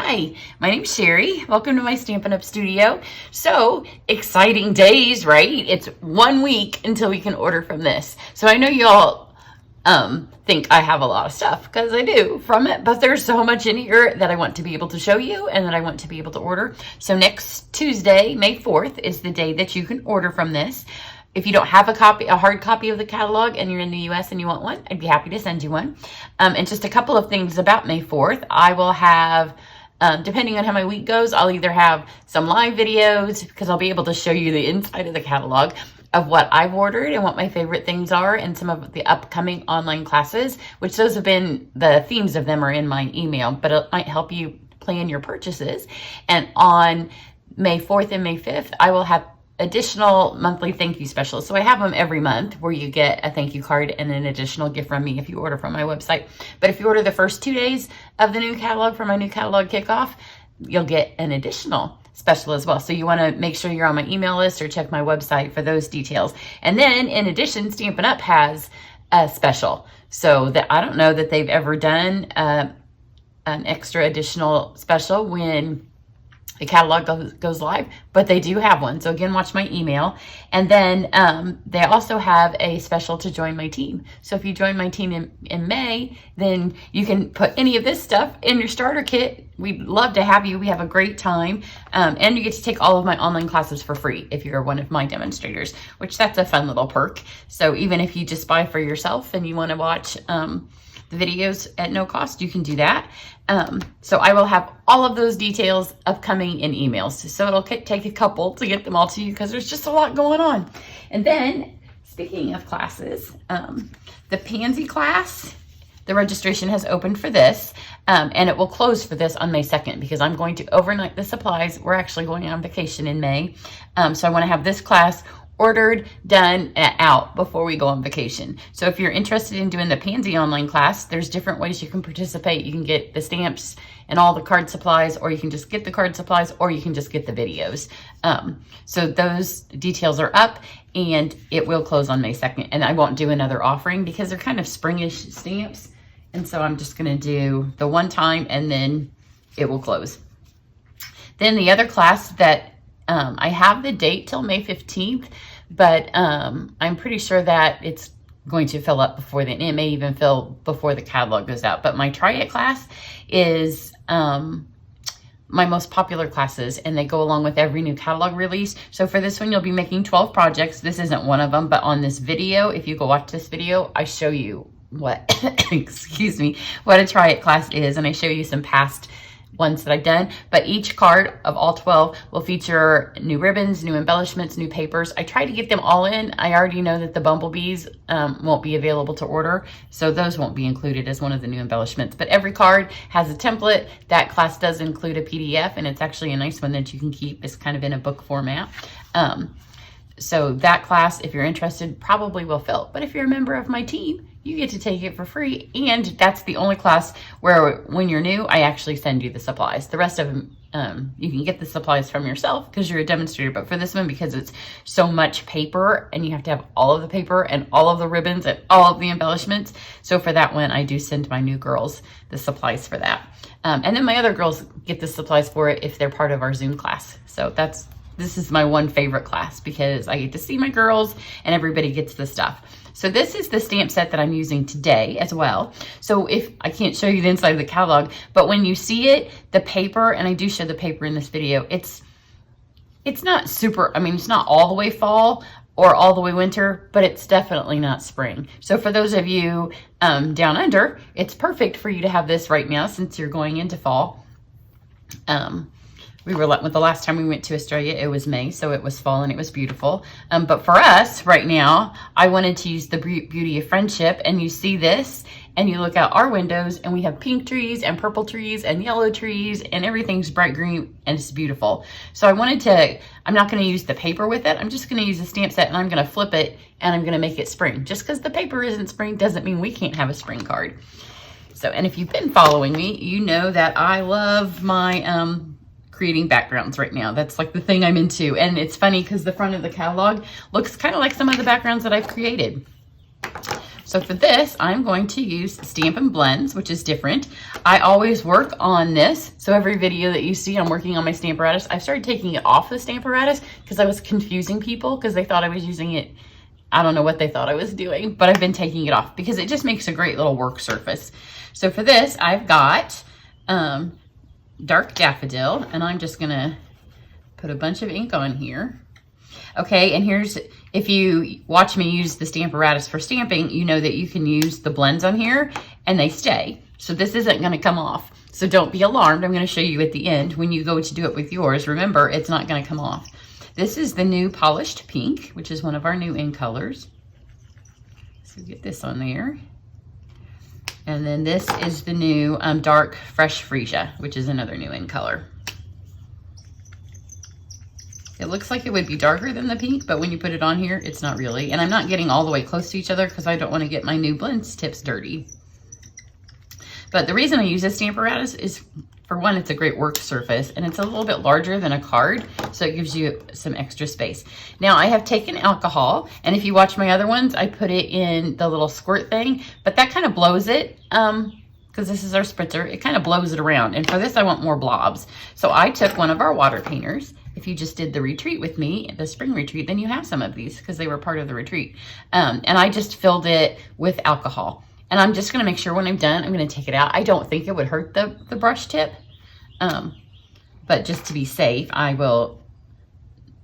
Hi, my name's Cheri. Welcome to my Stampin' Up! Studio. So, exciting days, right? It's 1 week until we can order from this. So I know y'all think I have a lot of stuff, because I do from it, but there's so much in here that I want to be able to show you and that I want to be able to order. So next Tuesday, May 4th, is the day that you can order from this. If you don't have a hard copy of the catalog and you're in the US and you want one, I'd be happy to send you one. And just a couple of things about May 4th. I will have, depending on how my week goes, I'll either have some live videos, because I'll be able to show you the inside of the catalog of what I've ordered and what my favorite things are, and some of the upcoming online classes, which those have been, the themes of them are in my email, but it might help you plan your purchases. And on May 4th and May 5th, I will have additional monthly thank you specials. So I have them every month where you get a thank you card and an additional gift from me if you order from my website. But if you order the first 2 days of the new catalog for my new catalog kickoff, you'll get an additional special as well. So you want to make sure you're on my email list or check my website for those details. And then in addition, Stampin' Up! Has a special. So that I don't know that they've ever done an extra additional special when the catalog goes live, but they do have one. So again, watch my email. And then they also have a special to join my team. So if you join my team in May, then you can put any of this stuff in your starter kit. We'd love to have you. We have a great time. And you get to take all of my online classes for free if you're one of my demonstrators, which that's a fun little perk. So even if you just buy for yourself and you want to watch the videos at no cost, you can do that. So I will have all of those details upcoming in emails. So it'll take a couple to get them all to you, because there's just a lot going on. And then, speaking of classes, the Pansy class, the registration has opened for this, and it will close for this on May 2nd, because I'm going to overnight the supplies. We're actually going on vacation in May. So I want to have this class ordered, done, out before we go on vacation. So if you're interested in doing the Pansy online class, there's different ways you can participate. You can get the stamps and all the card supplies, or you can just get the card supplies, or you can just get the videos. So those details are up, and it will close on May 2nd. And I won't do another offering because they're kind of springish stamps. And so I'm just going to do the one time, and then it will close. Then the other class that I have the date till May 15th, but I'm pretty sure that it's going to fill up before then. It may even fill before the catalog goes out. But my triad class is my most popular classes, and they go along with every new catalog release. So for this one, you'll be making 12 projects. This isn't one of them, but on this video, if you go watch this video, I show you what, excuse me, what a triad class is, and I show you some past ones that I've done. But each card of all 12 will feature new ribbons, new embellishments, new papers. I try to get them all in. I already know that the bumblebees won't be available to order, so those won't be included as one of the new embellishments. But every card has a template. That class does include a PDF, and it's actually a nice one that you can keep. It's kind of in a book format. So that class, if you're interested, probably will fill. But if you're a member of my team, you get to take it for free. And that's the only class where when you're new, I actually send you the supplies. The rest of them, you can get the supplies from yourself because you're a demonstrator. But for this one, because it's so much paper and you have to have all of the paper and all of the ribbons and all of the embellishments. So for that one, I do send my new girls the supplies for that. And then my other girls get the supplies for it if they're part of our Zoom class. So this is my one favorite class, because I get to see my girls and everybody gets the stuff. So this is the stamp set that I'm using today as well. So if I can't show you the inside of the catalog, but when you see it, the paper, and I do show the paper in this video, it's not super, I mean, it's not all the way fall or all the way winter, but it's definitely not spring. So for those of you down under, it's perfect for you to have this right now since you're going into fall. The last time we went to Australia, it was May, so it was fall and it was beautiful. But for us right now, I wanted to use the beauty of friendship, and you see this, and you look out our windows, and we have pink trees and purple trees and yellow trees, and everything's bright green, and it's beautiful. So I'm not going to use the paper with it. I'm just going to use a stamp set, and I'm going to flip it, and I'm going to make it spring. Just because the paper isn't spring doesn't mean we can't have a spring card. So, and if you've been following me, you know that I love my creating backgrounds right now. That's like the thing I'm into. And it's funny because the front of the catalog looks kind of like some of the backgrounds that I've created. So for this, I'm going to use Stampin' Blends, which is different. I always work on this. So every video that you see, I'm working on my Stamparatus. I've started taking it off the Stamparatus because I was confusing people because they thought I was using it. I don't know what they thought I was doing, but I've been taking it off because it just makes a great little work surface. So for this, I've got dark daffodil, and I'm just gonna put a bunch of ink on here. Okay, and here's, if you watch me use the Stamparatus for stamping, you know that you can use the blends on here and they stay. So this isn't gonna come off. So don't be alarmed. I'm gonna show you at the end when you go to do it with yours. Remember, it's not gonna come off. This is the new Polished Pink, which is one of our new ink colors. So get this on there. And then this is the new Dark Fresh Freesia, which is another new ink color. It looks like it would be darker than the pink, but when you put it on here, it's not really. And I'm not getting all the way close to each other because I don't want to get my new blends tips dirty. But the reason I use this Stamparatus is, for one, it's a great work surface, and it's a little bit larger than a card, so it gives you some extra space. Now, I have taken alcohol, and if you watch my other ones, I put it in the little squirt thing, but that kind of blows it, because this is our spritzer, it kind of blows it around. And for this, I want more blobs. So I took one of our water painters. If you just did the retreat with me, the spring retreat, then you have some of these because they were part of the retreat. And I just filled it with alcohol. And I'm just gonna make sure when I'm done, I'm gonna take it out. I don't think it would hurt the brush tip, but just to be safe, I will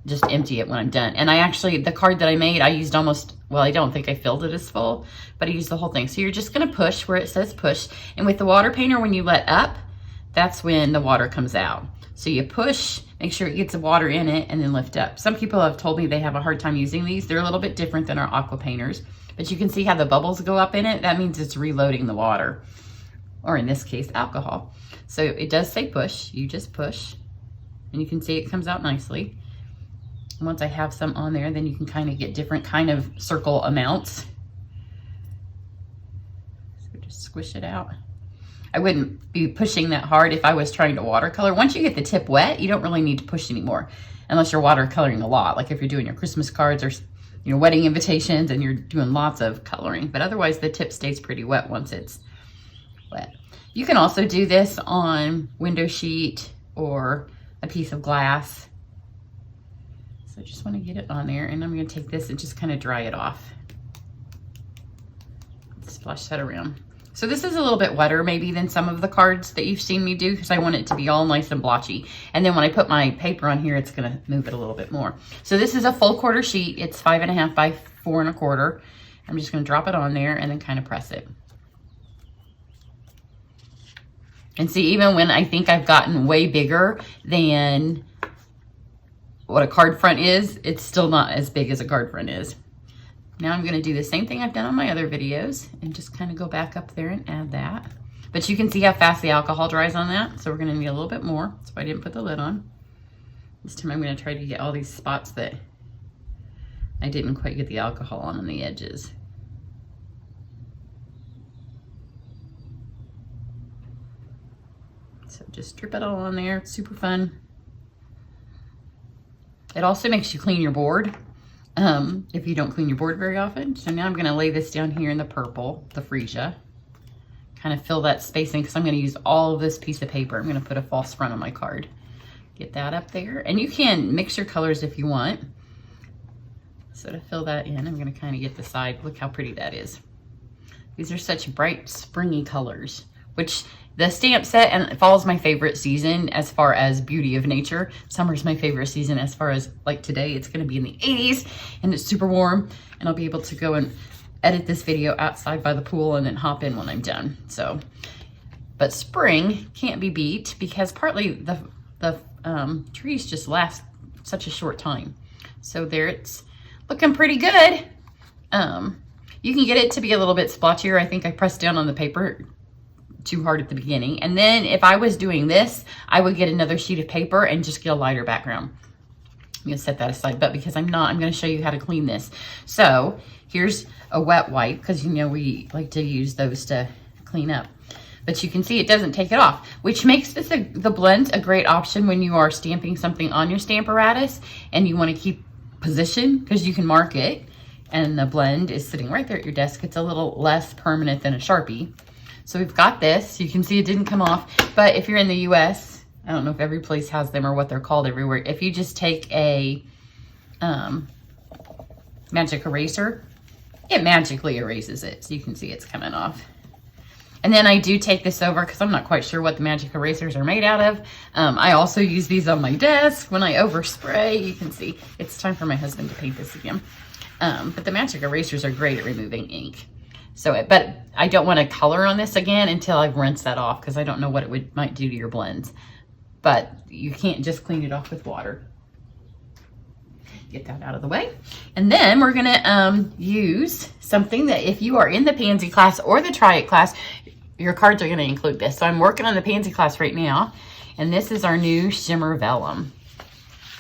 just empty it when I'm done. And I actually, the card that I made, I used almost, well, I don't think I filled it as full, but I used the whole thing. So you're just gonna push where it says push. And with the water painter, when you let up, that's when the water comes out. So you push, make sure it gets the water in it, and then lift up. Some people have told me they have a hard time using these. They're a little bit different than our aqua painters, but you can see how the bubbles go up in it. That means it's reloading the water, or in this case, alcohol. So it does say push. You just push, and you can see it comes out nicely. And once I have some on there, then you can kind of get different kind of circle amounts. So just squish it out. I wouldn't be pushing that hard if I was trying to watercolor. Once you get the tip wet, you don't really need to push anymore, unless you're watercoloring a lot, like if you're doing your Christmas cards or wedding invitations and you're doing lots of coloring. But otherwise, the tip stays pretty wet once it's wet. You can also do this on window sheet or a piece of glass. So I just want to get it on there, and I'm going to take this and just kind of dry it off. Splash that around. So this is a little bit wetter maybe than some of the cards that you've seen me do, because I want it to be all nice and blotchy. And then when I put my paper on here, it's gonna move it a little bit more. So this is a full quarter sheet. It's 5.5 by 4 1/4. I'm just gonna drop it on there and then kind of press it. And see, even when I think I've gotten way bigger than what a card front is, it's still not as big as a card front is. Now I'm going to do the same thing I've done on my other videos and just kind of go back up there and add that. But you can see how fast the alcohol dries on that. So we're going to need a little bit more. So I didn't put the lid on. This time I'm going to try to get all these spots that I didn't quite get the alcohol on the edges. So just drip it all on there. It's super fun. It also makes you clean your board. If you don't clean your board very often. So now I'm going to lay this down here in the purple, the freesia. Kind of fill that space in because I'm going to use all of this piece of paper. I'm going to put a false front on my card. Get that up there. And you can mix your colors if you want. So to fill that in, I'm going to kind of get the side. Look how pretty that is. These are such bright, springy colors, which the stamp set and fall is my favorite season as far as beauty of nature. Summer's my favorite season as far as, like today, it's going to be in the 80s and it's super warm, and I'll be able to go and edit this video outside by the pool and then hop in when I'm done. So, but spring can't be beat because partly the trees just last such a short time. So there, it's looking pretty good. You can get it to be a little bit splotchier. I think I pressed down on the paper too hard at the beginning. And then if I was doing this, I would get another sheet of paper and just get a lighter background. I'm gonna set that aside, but because I'm not, I'm gonna show you how to clean this. So here's a wet wipe, because we like to use those to clean up. But you can see it doesn't take it off, which makes this the blend a great option when you are stamping something on your Stamparatus and you want to keep position, because you can mark it. and the blend is sitting right there at your desk. It's a little less permanent than a Sharpie. So we've got this. You can see it didn't come off, but if you're in the US, I don't know if every place has them or what they're called everywhere. If you just take a magic eraser, it magically erases it. So you can see it's coming off. And then I do take this over because I'm not quite sure what the magic erasers are made out of. I also use these on my desk when I overspray. You can see it's time for my husband to paint this again. But the magic erasers are great at removing ink. So, but I don't want to color on this again until I've rinsed that off because I don't know what it might do to your blends. But you can't just clean it off with water. Get that out of the way. And then we're gonna use something that if you are in the Pansy class or the Triad class, your cards are gonna include this. So I'm working on the Pansy class right now, and this is our new Shimmer Vellum.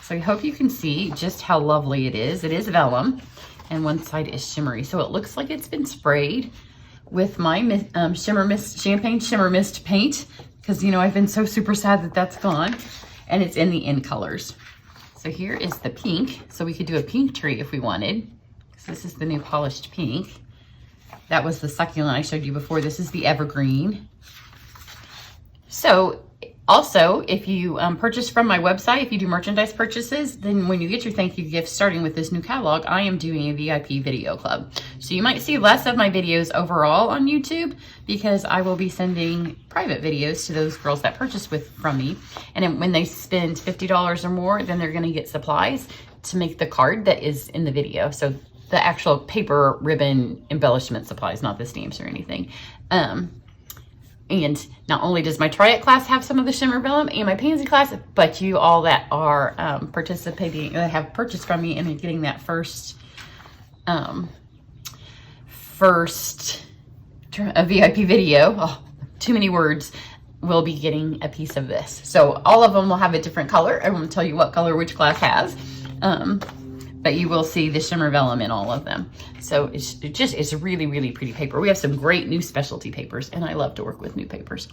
So I hope you can see just how lovely it is. It is vellum, and one side is shimmery. So it looks like it's been sprayed with my Champagne Shimmer Mist paint, because you know I've been so super sad that that's gone, and it's in the in colors. So here is the pink. So we could do a pink tree if we wanted. So this is the new polished pink. That was the succulent I showed you before. This is the evergreen. So also, if you purchase from my website, if you do merchandise purchases, then when you get your thank you gift starting with this new catalog, I am doing a VIP video club. So you might see less of my videos overall on YouTube because I will be sending private videos to those girls that purchase from me. And then when they spend $50 or more, then they're going to get supplies to make the card that is in the video. So the actual paper, ribbon, embellishment supplies, not the stamps or anything. And not only does my Triad class have some of the Shimmer Vellum and my Pansy class, but you all that are participating, that have purchased from me and are getting that first VIP video, oh, too many words, will be getting a piece of this. So all of them will have a different color. I won't tell you what color which class has. But you will see the Shimmer Vellum in all of them. So it's really, really pretty paper. We have some great new specialty papers, and I love to work with new papers.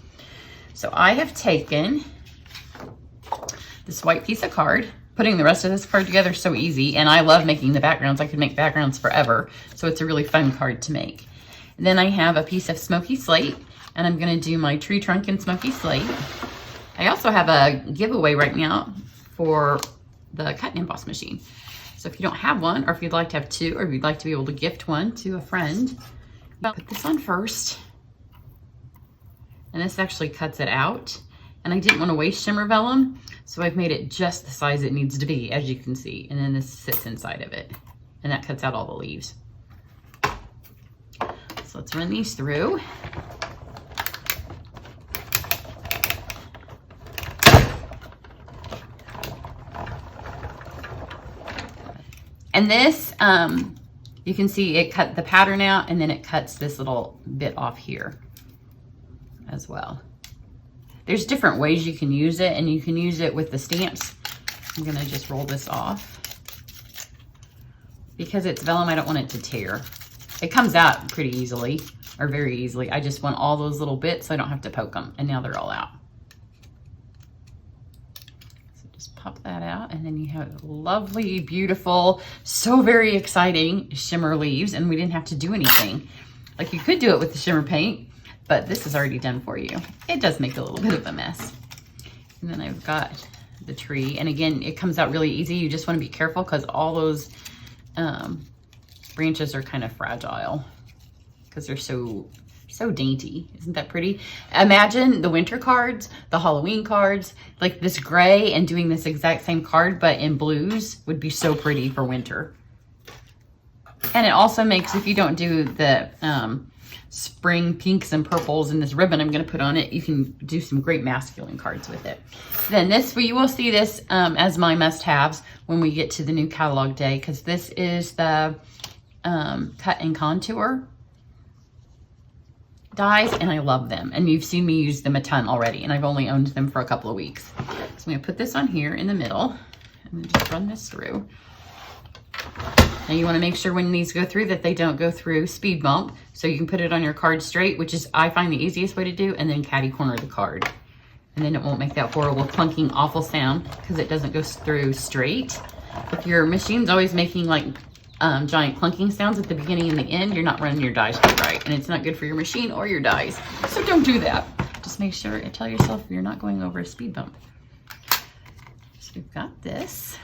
So I have taken this white piece of card. Putting the rest of this card together is so easy, and I love making the backgrounds. I could make backgrounds forever, so it's a really fun card to make. And then I have a piece of smoky slate, and I'm gonna do my tree trunk in smoky slate. I also have a giveaway right now for the cut and emboss machine. So if you don't have one, or if you'd like to have two, or if you'd like to be able to gift one to a friend, put this on first. And this actually cuts it out. And I didn't want to waste Shimmer Vellum, so I've made it just the size it needs to be, as you can see. And then this sits inside of it. And that cuts out all the leaves. So let's run these through. And this, you can see it cut the pattern out, and then it cuts this little bit off here as well. There's different ways you can use it, and you can use it with the stamps. I'm gonna just roll this off. Because it's vellum, I don't want it to tear. It comes out pretty easily, or very easily. I just want all those little bits so I don't have to poke them, and now they're all out. Pop that out, and then you have lovely, beautiful, so very exciting shimmer leaves, and we didn't have to do anything. Like, you could do it with the shimmer paint, but this is already done for you. It does make a little bit of a mess. And then I've got the tree, and again, it comes out really easy. You just want to be careful because all those branches are kind of fragile because they're so dainty. Isn't that pretty? Imagine the winter cards, the Halloween cards, like this gray, and doing this exact same card, but in blues would be so pretty for winter. And it also makes, if you don't do the spring pinks and purples and this ribbon I'm going to put on it, you can do some great masculine cards with it. Then this, you will see this as my must-haves when we get to the new catalog day, because this is the cut and contour dies, and I love them, and you've seen me use them a ton already, and I've only owned them for a couple of weeks. So I'm going to put this on here in the middle and then just run this through. Now you want to make sure when these go through that they don't go through speed bump, so you can put it on your card straight, which is, I find, the easiest way to do, and then catty corner the card, and then it won't make that horrible clunking awful sound because it doesn't go through straight. If your machine's always making like giant clunking sounds at the beginning and the end, you're not running your dies quite right. And it's not good for your machine or your dies. So don't do that. Just make sure and tell yourself you're not going over a speed bump. So we've got this.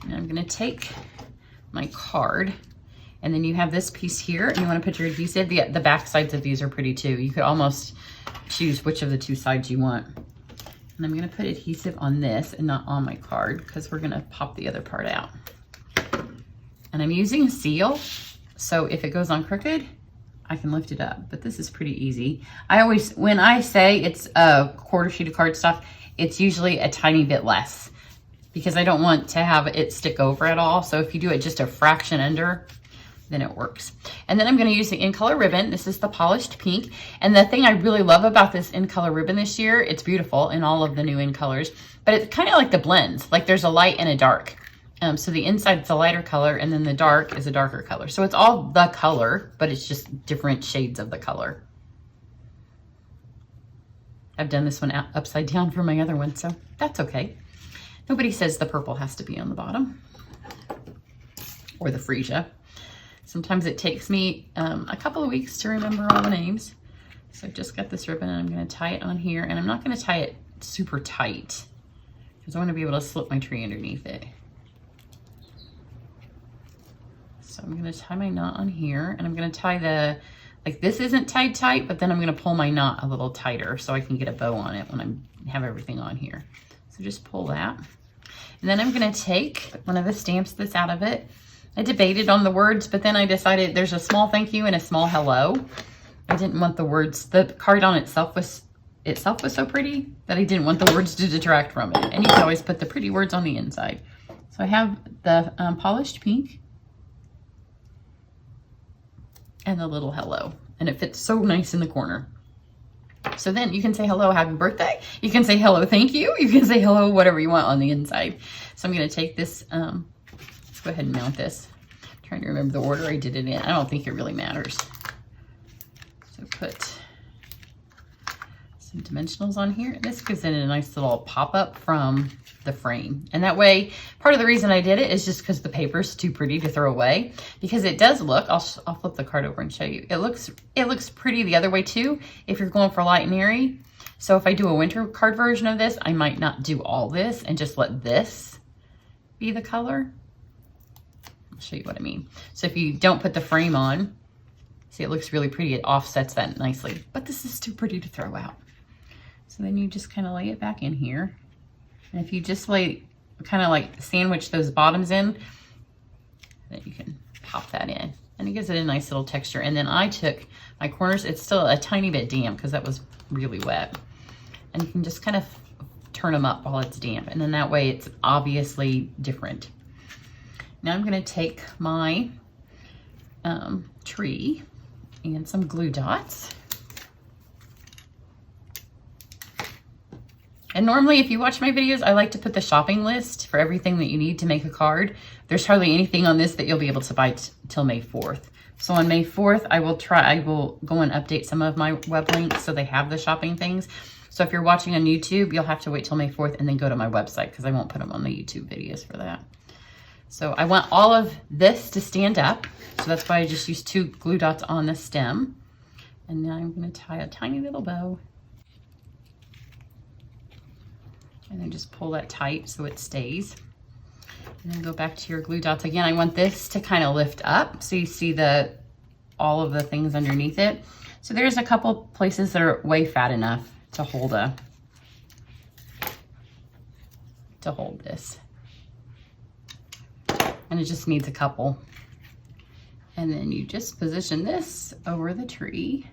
And I'm going to take my card, and then you have this piece here, and you want to put your adhesive. The back sides of these are pretty too. You could almost choose which of the two sides you want. And I'm going to put adhesive on this and not on my card because we're going to pop the other part out. And I'm using seal, so if it goes on crooked, I can lift it up, but this is pretty easy. When I say it's a quarter sheet of cardstock, it's usually a tiny bit less because I don't want to have it stick over at all. So if you do it just a fraction under, then it works. And then I'm going to use the in color ribbon. This is the polished pink. And the thing I really love about this in color ribbon this year, it's beautiful in all of the new in colors, but it's kind of like the blends. Like there's a light and a dark. So the inside is a lighter color and then the dark is a darker color. So it's all the color, but it's just different shades of the color. I've done this one upside down for my other one, so that's okay. Nobody says the purple has to be on the bottom or the freesia. Sometimes it takes me a couple of weeks to remember all the names. So I've just got this ribbon and I'm going to tie it on here, and I'm not going to tie it super tight because I want to be able to slip my tree underneath it. So I'm going to tie my knot on here, and I'm going to tie like this isn't tied tight, but then I'm going to pull my knot a little tighter so I can get a bow on it when I have everything on here. So just pull that. And then I'm going to take one of the stamps that's out of it. I debated on the words, but then I decided there's a small thank you and a small hello. I didn't want the words, the card on itself was so pretty that I didn't want the words to detract from it. And you can always put the pretty words on the inside. So I have the polished pink and the little hello, and it fits so nice in the corner. So then you can say hello, happy birthday. You can say hello, thank you. You can say hello, whatever you want on the inside. So I'm going to take this, let's go ahead and mount this. I'm trying to remember the order I did it in. I don't think it really matters. So put some dimensionals on here. This gives it a nice little pop-up from the frame. And that way, part of the reason I did it is just because the paper's too pretty to throw away. Because it does look, I'll flip the card over and show you. It looks pretty the other way too, if you're going for light and airy. So if I do a winter card version of this, I might not do all this and just let this be the color. I'll show you what I mean. So if you don't put the frame on, see, it looks really pretty. It offsets that nicely, but this is too pretty to throw out. So then you just kind of lay it back in here. And if you just kind of like sandwich those bottoms in, then you can pop that in. And it gives it a nice little texture. And then I took my corners, it's still a tiny bit damp because that was really wet. And you can just kind of turn them up while it's damp. And then that way it's obviously different. Now I'm gonna take my tree and some glue dots. And normally, if you watch my videos, I like to put the shopping list for everything that you need to make a card. There's hardly anything on this that you'll be able to buy till May 4th. So on May 4th, I will go and update some of my web links so they have the shopping things. So if you're watching on YouTube, you'll have to wait till May 4th and then go to my website because I won't put them on the YouTube videos for that. So I want all of this to stand up. So that's why I just used 2 glue dots on the stem. And now I'm going to tie a tiny little bow. And then just pull that tight so it stays. And then go back to your glue dots again. I want this to kind of lift up so you see all of the things underneath it. So there's a couple places that are way fat enough to hold this. And it just needs a couple. And then you just position this over the tree.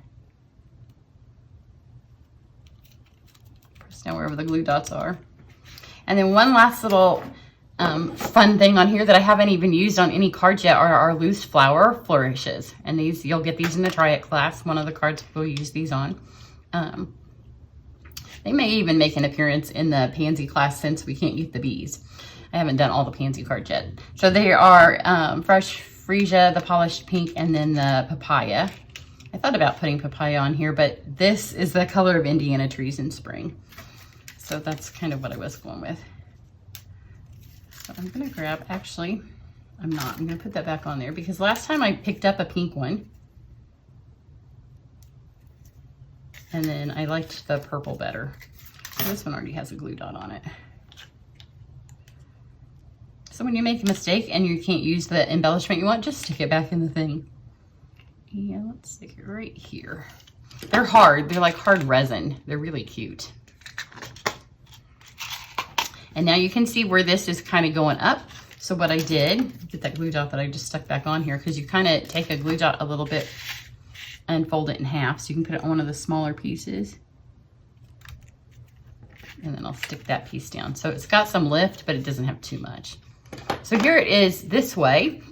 Press down wherever the glue dots are. And then one last little fun thing on here that I haven't even used on any cards yet are our loose flower flourishes. And these, you'll get these in the triad class. One of the cards we'll use these on. They may even make an appearance in the Pansy class since we can't get the bees. I haven't done all the Pansy cards yet. So they are fresh freesia, the polished pink, and then the papaya. I thought about putting papaya on here, but this is the color of Indiana trees in spring. So that's kind of what I was going with. So I'm gonna grab, actually, I'm gonna put that back on there because last time I picked up a pink one and then I liked the purple better. This one already has a glue dot on it. So when you make a mistake and you can't use the embellishment you want, just stick it back in the thing. Yeah, let's stick it right here. They're hard, they're like hard resin. They're really cute. And now you can see where this is kind of going up. So what I did, get that glue dot that I just stuck back on here, because you kind of take a glue dot a little bit and fold it in half. So you can put it on one of the smaller pieces. And then I'll stick that piece down. So it's got some lift, but it doesn't have too much. So here it is this way,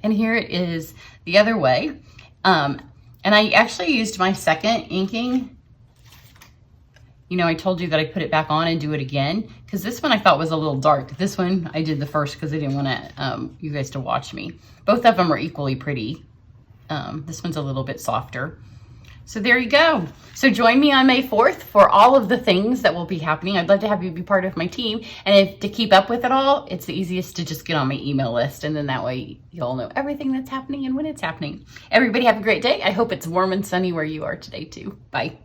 and here it is the other way. And I actually used my second inking. You know, I told you that I put it back on and do it again, because this one I thought was a little dark. This one I did the first because I didn't want to you guys to watch me. Both of them are equally pretty. This one's a little bit softer. So there you go. So join me on May 4th for all of the things that will be happening. I'd love to have you be part of my team. And to keep up with it all, it's the easiest to just get on my email list. And then that way you'll know everything that's happening and when it's happening. Everybody have a great day. I hope it's warm and sunny where you are today too. Bye.